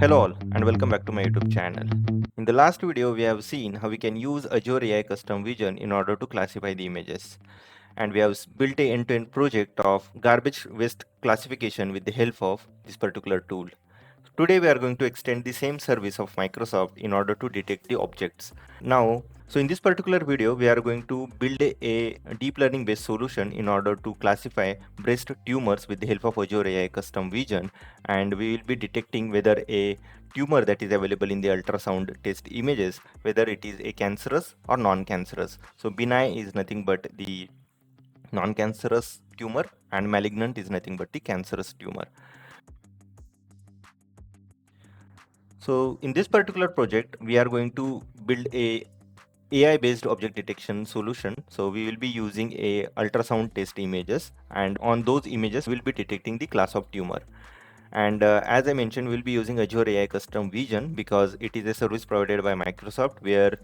Hello all and welcome back to my YouTube channel. In the last video we have seen how we can use Azure AI custom vision in order to classify the images, and we have built a end-to-end project of garbage waste classification with the help of this particular tool. Today we are going to extend the same service of Microsoft in order to detect the objects. So in this particular video, we are going to build a deep learning based solution in order to classify breast tumors with the help of Azure AI custom vision, and we will be detecting whether a tumor that is available in the ultrasound test images, whether it is a cancerous or non-cancerous. So benign is nothing but the non-cancerous tumor and malignant is nothing but the cancerous tumor. So in this particular project, we are going to build a AI-based object detection solution. So we will be using a ultrasound test images, and on those images, we'll be detecting the class of tumor. And as I mentioned, we'll be using Azure AI Custom Vision because it is a service provided by Microsoft where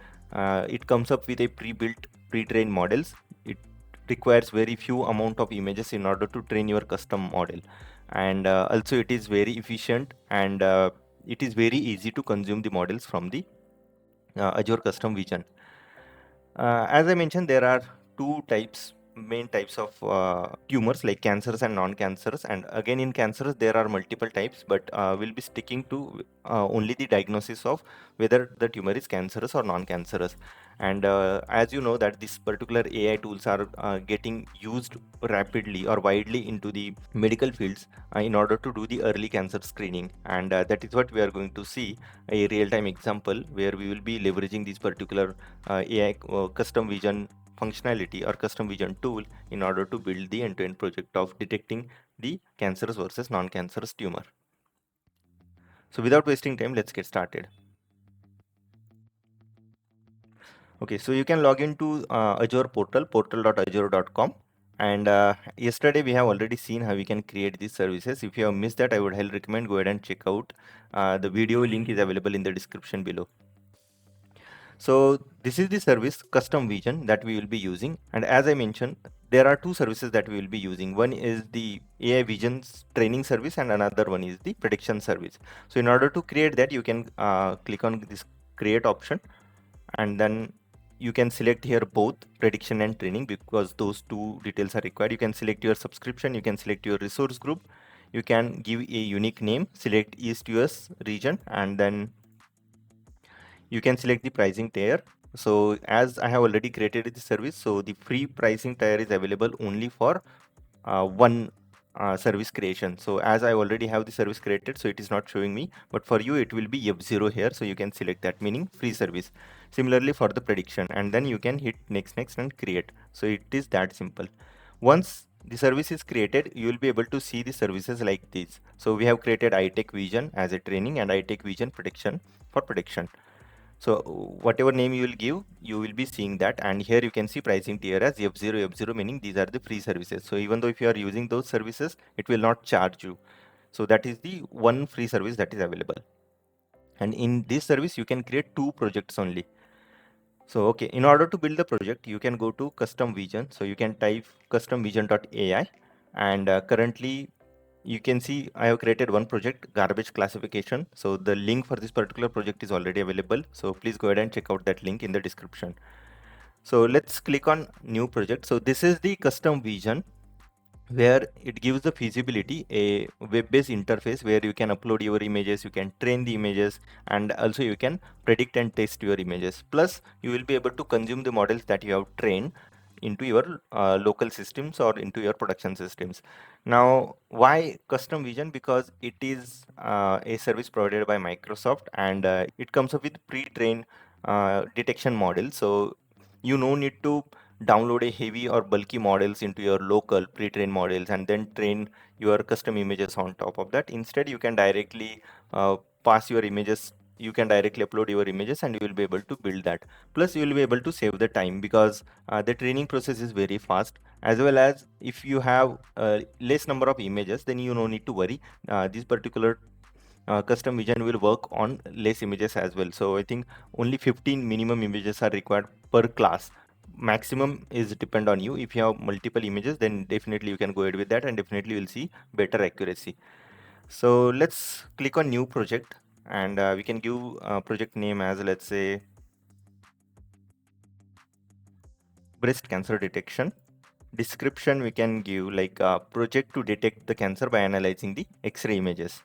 it comes up with a pre-built, pre-trained models. It requires very few amount of images in order to train your custom model, and also it is very efficient, and it is very easy to consume the models from the Azure Custom Vision. As I mentioned, there are two main types of tumors like cancers and non-cancers. And again, in cancers, there are multiple types, but we'll be sticking to only the diagnosis of whether the tumor is cancerous or non-cancerous. And as you know that this particular AI tools are getting used rapidly or widely into the medical fields in order to do the early cancer screening. And that is what we are going to see a real-time example where we will be leveraging this particular AI custom vision functionality or custom vision tool in order to build the end-to-end project of detecting the cancerous versus non-cancerous tumor. So without wasting time, let's get started. Okay, so you can log into Azure portal, portal.azure.com. And yesterday we have already seen how we can create these services. If you have missed that, I would highly recommend go ahead and check out. The video link is available in the description below. So this is the service custom vision that we will be using. And as I mentioned, there are two services that we will be using. One is the AI visions training service and another one is the prediction service. So in order to create that, you can click on this create option, and then you can select here both prediction and training because those two details are required. You can select your subscription, you can select your resource group, you can give a unique name, select East US region, and then you can select the pricing tier. So as I have already created the service, so the free pricing tier is available only for one service creation. So as I already have the service created, so it is not showing me, but for you it will be F0 here. So you can select that, meaning free service. Similarly for the prediction, and then you can hit next and create. So it is that simple. Once the service is created, you will be able to see the services like this. So we have created iTech Vision as a training and iTech Vision prediction for prediction. So whatever name you will give, you will be seeing that. And here you can see pricing tier as F0, meaning these are the free services. So even though if you are using those services, it will not charge you. So that is the one free service that is available. And in this service, you can create two projects only. So, okay, in order to build the project, you can go to custom vision. So you can type customvision.ai, and currently you can see I have created one project, garbage classification. So the link for this particular project is already available. So please go ahead and check out that link in the description. So let's click on new project. So this is the custom vision where it gives the feasibility, a web-based interface where you can upload your images, you can train the images, and also you can predict and test your images. Plus you will be able to consume the models that you have trained into your local systems or into your production systems. Now, why custom vision? Because it is a service provided by Microsoft, and it comes up with pre-trained detection models. So you no need to download a heavy or bulky models into your local pre-trained models and then train your custom images on top of that. Instead, you can directly pass your images, you can directly upload your images, and you will be able to build that. Plus you will be able to save the time because the training process is very fast, as well as if you have less number of images, then you no need to worry. This particular custom vision will work on less images as well. So I think only 15 minimum images are required per class. Maximum is depend on you. If you have multiple images, then definitely you can go ahead with that, and definitely you'll see better accuracy. So let's click on new project, and we can give project name as, let's say, breast cancer detection. Description we can give like a project to detect the cancer by analyzing the X-ray images.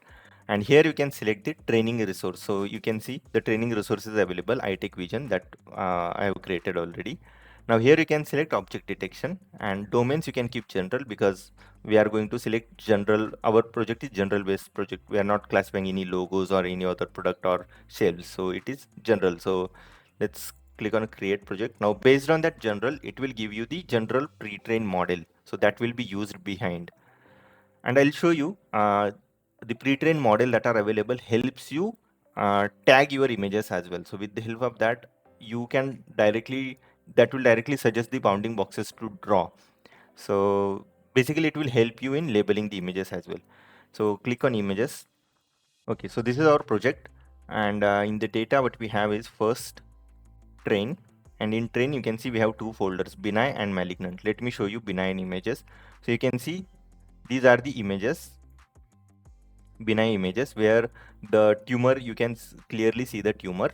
And here you can select the training resource. So you can see the training resources available, iTech Vision, that I have created already. Now here you can select object detection, and domains you can keep general because we are going to select general. Our project is general based project. We are not classifying any logos or any other product or shelves. So it is general. So let's click on create project. Now based on that general, it will give you the general pre-trained model. So that will be used behind. And I'll show you the pre-trained model that are available helps you tag your images as well. So with the help of that, you can directly, that will directly suggest the bounding boxes to draw. So basically it will help you in labeling the images as well. So click on images. Okay, so this is our project, and in the data what we have is first train, and in train you can see we have two folders, benign and malignant. Let me show you benign images. So you can see these are the images, benign images, where the tumor, you can clearly see the tumor,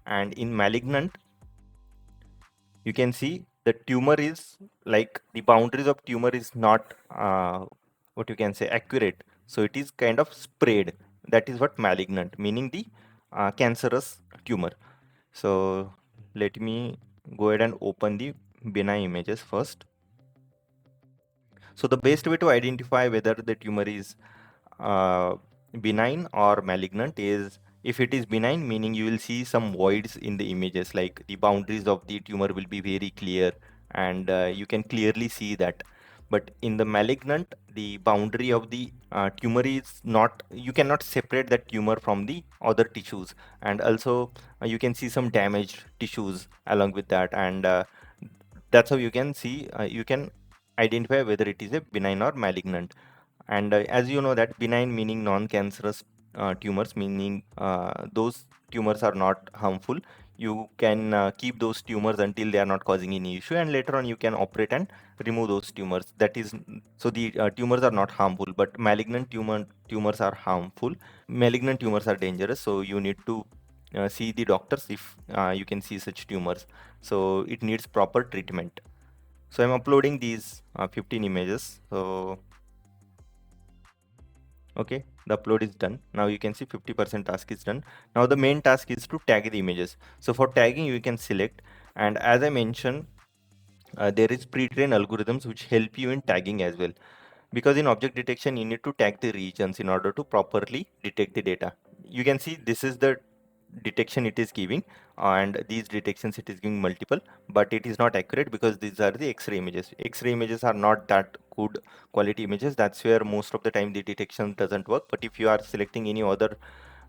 and in malignant you can see the tumor is like the boundaries of tumor is not what you can say accurate, so it is kind of sprayed. That is what malignant, meaning the cancerous tumor. So let me go ahead and open the benign images first. So the best way to identify whether the tumor is uh, benign or malignant is, if it is benign, meaning you will see some voids in the images, like the boundaries of the tumor will be very clear, and you can clearly see that. But in the malignant, the boundary of the tumor is not, you cannot separate that tumor from the other tissues, and also you can see some damaged tissues along with that, and that's how you can see, you can identify whether it is a benign or malignant. And as you know that benign meaning non-cancerous tumors, meaning those tumors are not harmful. You can keep those tumors until they are not causing any issue, and later on you can operate and remove those tumors. That is, so the tumors are not harmful, but malignant tumors are harmful. Malignant tumors are dangerous, so you need to see the doctors if you can see such tumors. So it needs proper treatment. So I'm uploading these 15 images. So okay, the upload is done. Now you can see 50% task is done. Now the main task is to tag the images. So for tagging you can select, and as I mentioned, there is pre-trained algorithms which help you in tagging as well, because in object detection you need to tag the regions in order to properly detect the data. You can see this is the detection it is giving, and these detections it is giving multiple, but it is not accurate because these are the X-ray images. X-ray images are not that good quality images. That's where most of the time the detection doesn't work. But if you are selecting any other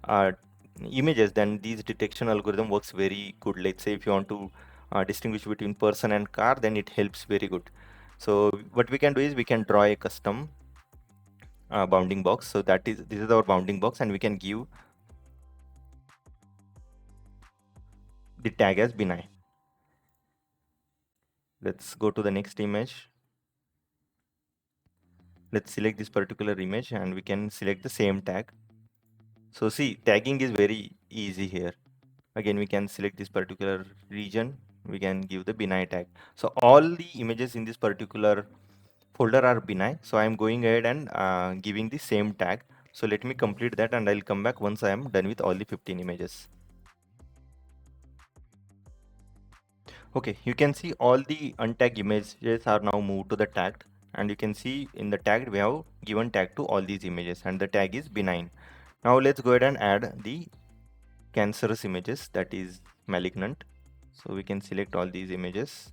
uh, images, then these detection algorithm works very good. Let's say if you want to distinguish between person and car, then it helps very good. So what we can do is we can draw a custom bounding box. So that is, this is our bounding box, and we can give the tag as benign. Let's go to the next image. Let's select this particular image, and we can select the same tag. So see, tagging is very easy here. Again, we can select this particular region. We can give the benign tag. So all the images in this particular folder are benign. So I'm going ahead and giving the same tag. So let me complete that, and I'll come back once I am done with all the 15 images. Okay, you can see all the untagged images are now moved to the tagged, and you can see in the tagged we have given tag to all these images, and the tag is benign. Now let's go ahead and add the cancerous images, that is malignant. So we can select all these images.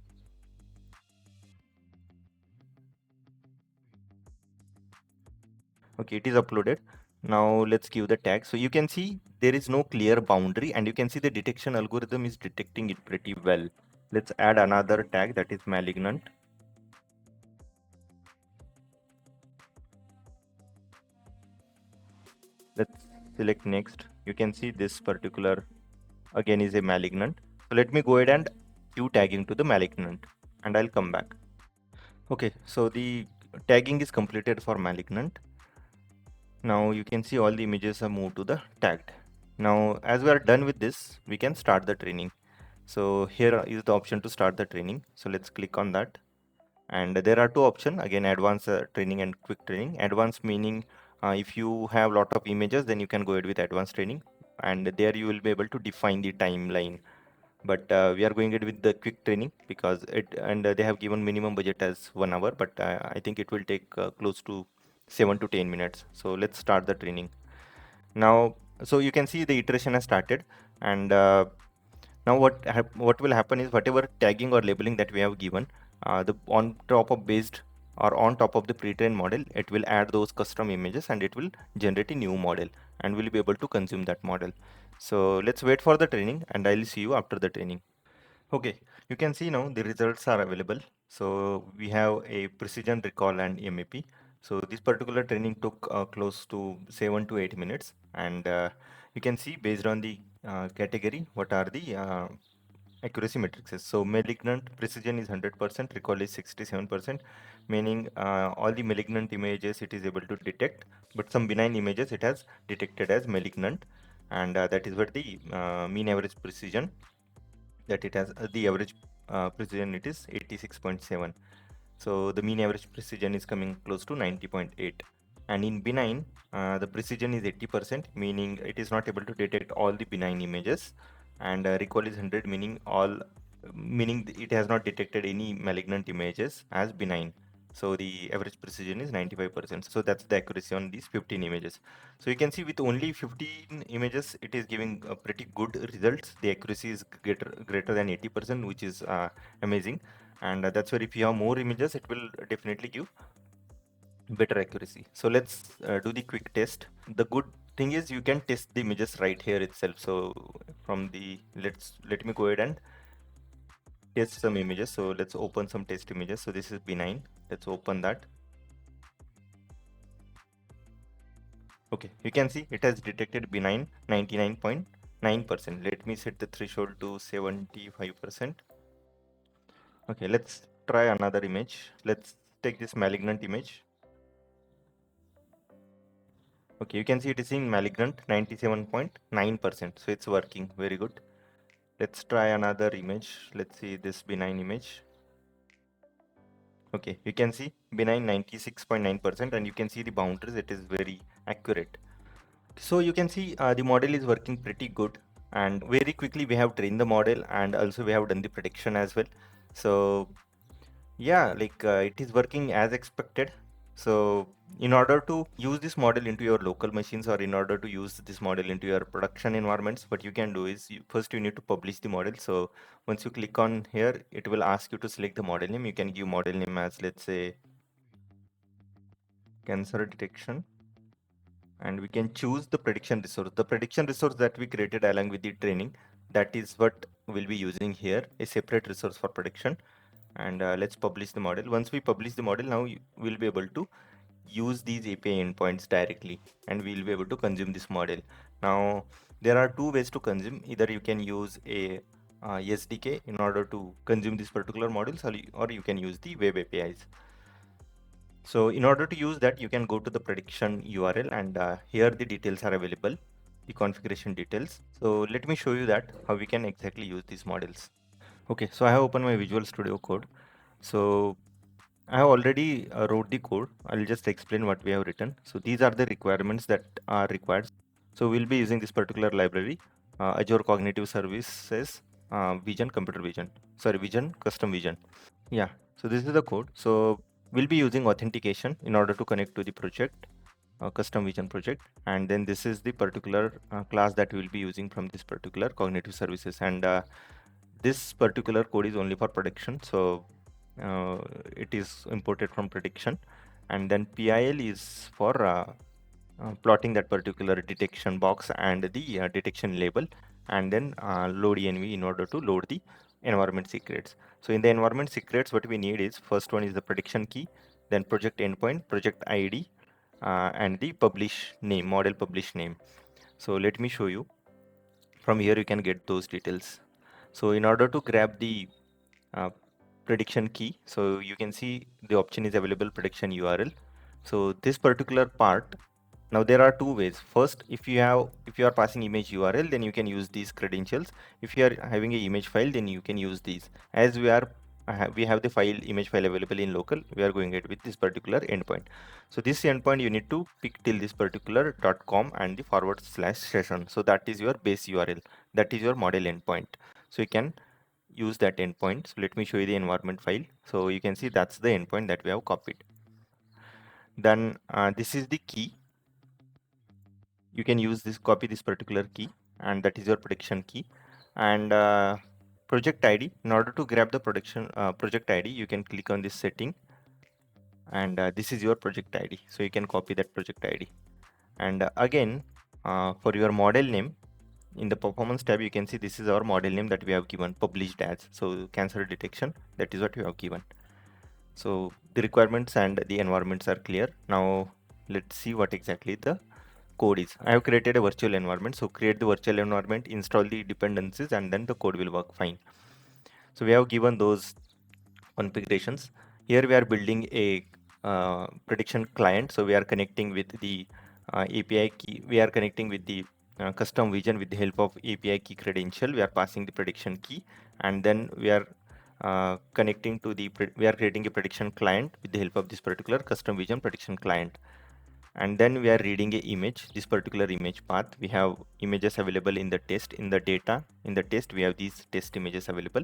Okay, it is uploaded. Now let's give the tag. So you can see there is no clear boundary, and you can see the detection algorithm is detecting it pretty well. Let's add another tag, that is malignant. Let's select next. You can see this particular again is a malignant. So let me go ahead and do tagging to the malignant, and I'll come back. Okay, so the tagging is completed for malignant. Now you can see all the images are moved to the tagged. Now, as we are done with this, we can start the training. So here is the option to start the training. So let's click on that. And there are two options again, advanced training and quick training. Advanced meaning if you have lot of images, then you can go ahead with advanced training, and there you will be able to define the timeline. But we are going ahead with the quick training because they have given minimum budget as 1 hour, but I think it will take close to 7 to 10 minutes. So let's start the training now. So you can see the iteration has started, and now what will happen is whatever tagging or labeling that we have given, the on top of based or on top of the pre-trained model, it will add those custom images and it will generate a new model, and we'll be able to consume that model. So let's wait for the training, and I'll see you after the training. Okay, you can see now the results are available. So we have a precision recall and MAP. So this particular training took close to 7 to 8 minutes, and you can see based on the category what are the accuracy matrices. So malignant precision is 100%, recall is 67%, meaning all the malignant images it is able to detect, but some benign images it has detected as malignant, and that is where the mean average precision that it has the average precision it is 86.7. So the mean average precision is coming close to 90.8. And in benign, the precision is 80%, meaning it is not able to detect all the benign images. And recall is 100, meaning it has not detected any malignant images as benign. So the average precision is 95%. So that's the accuracy on these 15 images. So you can see with only 15 images, it is giving pretty good results. The accuracy is greater than 80%, which is amazing. And that's where if you have more images, it will definitely give better accuracy. So let's do the quick test. The good thing is you can test the images right here itself. So from the, let me go ahead and test some images. So let's open some test images. So this is benign. Let's open that. Okay, you can see it has detected benign 99.9%. Let me set the threshold to 75%. Okay, let's try another image. Let's take this malignant image. Okay, you can see it is in malignant 97.9%. So it's working very good. Let's try another image. Let's see this benign image. Okay, you can see benign 96.9%, and you can see the boundaries. It is very accurate. So you can see the model is working pretty good, and very quickly we have trained the model, and also we have done the prediction as well. So yeah, like it is working as expected. So in order to use this model into your local machines, or in order to use this model into your production environments, what you can do is first you need to publish the model. So once you click on here, it will ask you to select the model name. You can give model name as, let's say, cancer detection, and we can choose the prediction resource. The prediction resource that we created along with the training, that is what we'll be using here, a separate resource for prediction. And let's publish the model. Once we publish the model, now we'll be able to use these API endpoints directly, and we'll be able to consume this model. Now there are two ways to consume. Either you can use a SDK in order to consume these particular models, or you can use the web APIs. So in order to use that, you can go to the prediction URL, and here the details are available, the configuration details. So let me show you that how we can exactly use these models. Okay, so I have opened my Visual Studio Code. So I have already wrote the code. I'll just explain what we have written. So these are the requirements that are required. So we'll be using this particular library, Azure Cognitive Services, Vision, Computer Vision. Sorry, Vision, Custom Vision. Yeah, so this is the code. So we'll be using authentication in order to connect to the project, custom vision project. And then this is the particular class that we'll be using from this particular cognitive services. And this particular code is only for prediction. So it is imported from prediction. And then PIL is for plotting that particular detection box and the detection label, and then load env in order to load the environment secrets. So in the environment secrets, what we need is, first one is the prediction key, then project endpoint, project ID, and the publish name, model publish name. So let me show you. From here you can get those details. So in order to grab the uh, prediction key, so you can see the option is available, prediction URL. So this particular part, Now there are two ways. First, if you are passing image URL, then you can use these credentials. If you are having an image file, then you can use these. As we have the image file available in local, we are going ahead with this particular endpoint. So this endpoint you need to pick till this particular .com and the /session. So that is your base URL. That is your model endpoint. So you can use that endpoint. So let me show you the environment file. So you can see that's the endpoint that we have copied. Then this is the key. You can use this, copy this particular key, and that is your prediction key. And project ID, in order to grab the project ID, you can click on this setting, and this is your project ID. So you can copy that project ID. And again, for your model name, in the performance tab, you can see this is our model name that we have given, published as. So cancer detection, that is what we have given. So the requirements and the environments are clear. Now let's see what exactly the code is. I have created a virtual environment. So create the virtual environment, install the dependencies, and then the code will work fine. So we have given those configurations. Here we are building a prediction client. So we are connecting with the API key. We are connecting with the custom vision with the help of API key credential. We are passing the prediction key, and then we are connecting to we are creating a prediction client with the help of this particular custom vision prediction client. And then we are reading a image, this particular image path. We have images available in the test, in the data. In the test, we have these test images available.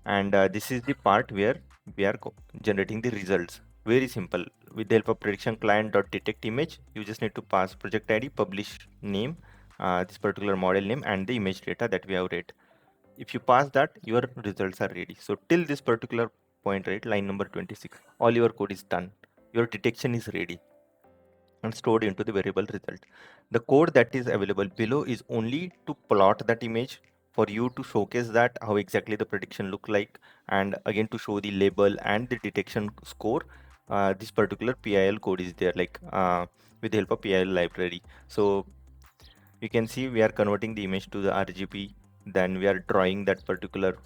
And this is the part where we are generating the results. Very simple. With the help of prediction client.detect image, you just need to pass project ID, publish name, this particular model name, and the image data that we have read. If you pass that, your results are ready. So till this particular point, right, line number 26, all your code is done. Your detection is ready and stored into the variable result. The code that is available below is only to plot that image, for you to showcase that how exactly the prediction look like, and again to show the label and the detection score. This particular PIL code is there, like with the help of PIL library. So you can see we are converting the image to the RGB, then we are drawing that particular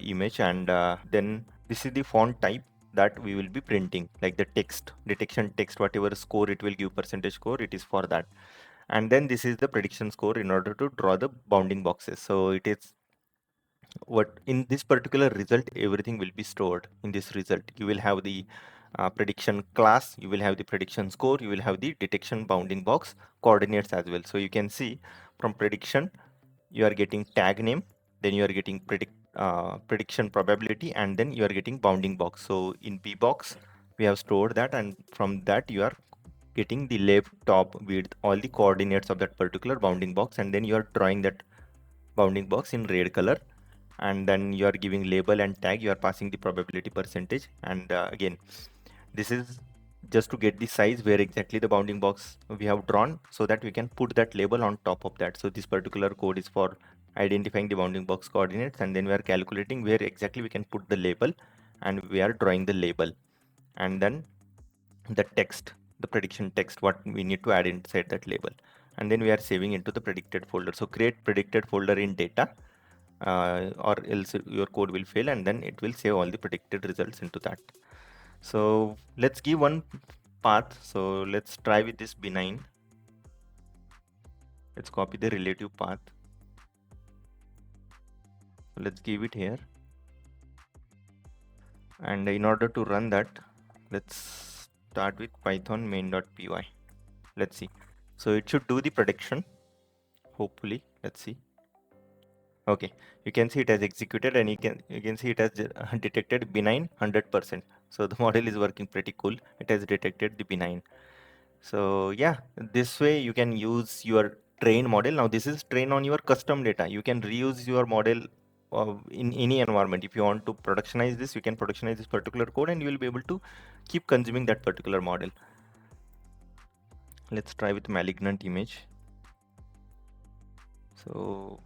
image, and then this is the font type that we will be printing, like the text, detection text, whatever score it will give, percentage score, it is for that. And then this is the prediction score in order to draw the bounding boxes. So it is what in this particular result, everything will be stored in this result. You will have the prediction class, you will have the prediction score, you will have the detection bounding box coordinates as well. So you can see from prediction, you are getting tag name, then you are getting prediction probability, and then you are getting bounding box. So in B box, we have stored that, and from that you are getting the left, top, width, all the coordinates of that particular bounding box, and then you are drawing that bounding box in red color, and then you are giving label and tag, you are passing the probability percentage. And again, this is just to get the size where exactly the bounding box we have drawn, so that we can put that label on top of that. So this particular code is for identifying the bounding box coordinates, and then we are calculating where exactly we can put the label, and we are drawing the label. And then the text, the prediction text, what we need to add inside that label, and then we are saving into the predicted folder. So create predicted folder in data, or else your code will fail, and then it will save all the predicted results into that. So let's give one path. So let's try with this benign. Let's copy the relative path. So let's give it here, and in order to run that, let's start with python main.py. Let's see. So it should do the prediction, hopefully. Let's see. Okay, you can see it has executed, and you can see it has detected benign 100%. So the model is working pretty cool. It has detected the benign. So yeah, this way you can use your train model. Now this is train on your custom data. You can reuse your model in any environment. If you want to productionize this, you can productionize this particular code, and you will be able to keep consuming that particular model. Let's try with malignant image. So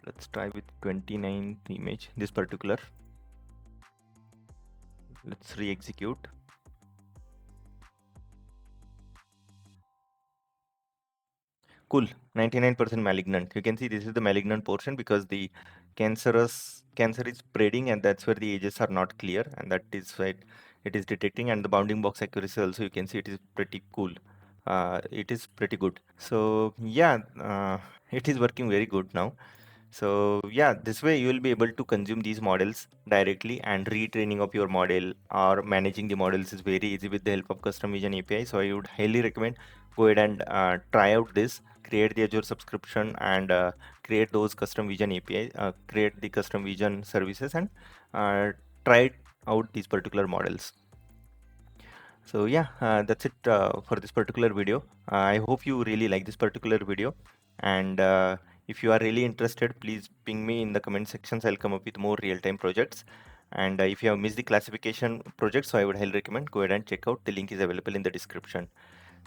let's try with 29th image, this particular. Let's re-execute. Cool, 99% malignant. You can see this is the malignant portion, because the cancer is spreading, and that's where the edges are not clear, and that is why it is detecting. And the bounding box accuracy also, you can see it is pretty cool. it is pretty good. So yeah, it is working very good now. So yeah, this way you will be able to consume these models directly, and retraining of your model or managing the models is very easy with the help of custom vision API. So I would highly recommend go ahead and try out this, create the Azure subscription, and create those custom vision API, create the custom vision services, and try out these particular models. So yeah, that's it for this particular video. I hope you really like this particular video, and if you are really interested, please ping me in the comment sections. I'll come up with more real-time projects. And if you have missed the classification project, so I would highly recommend go ahead and check out. The link is available in the description.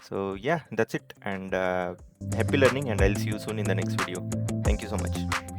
So yeah, that's it, and happy learning, and I'll see you soon in the next video. Thank you so much.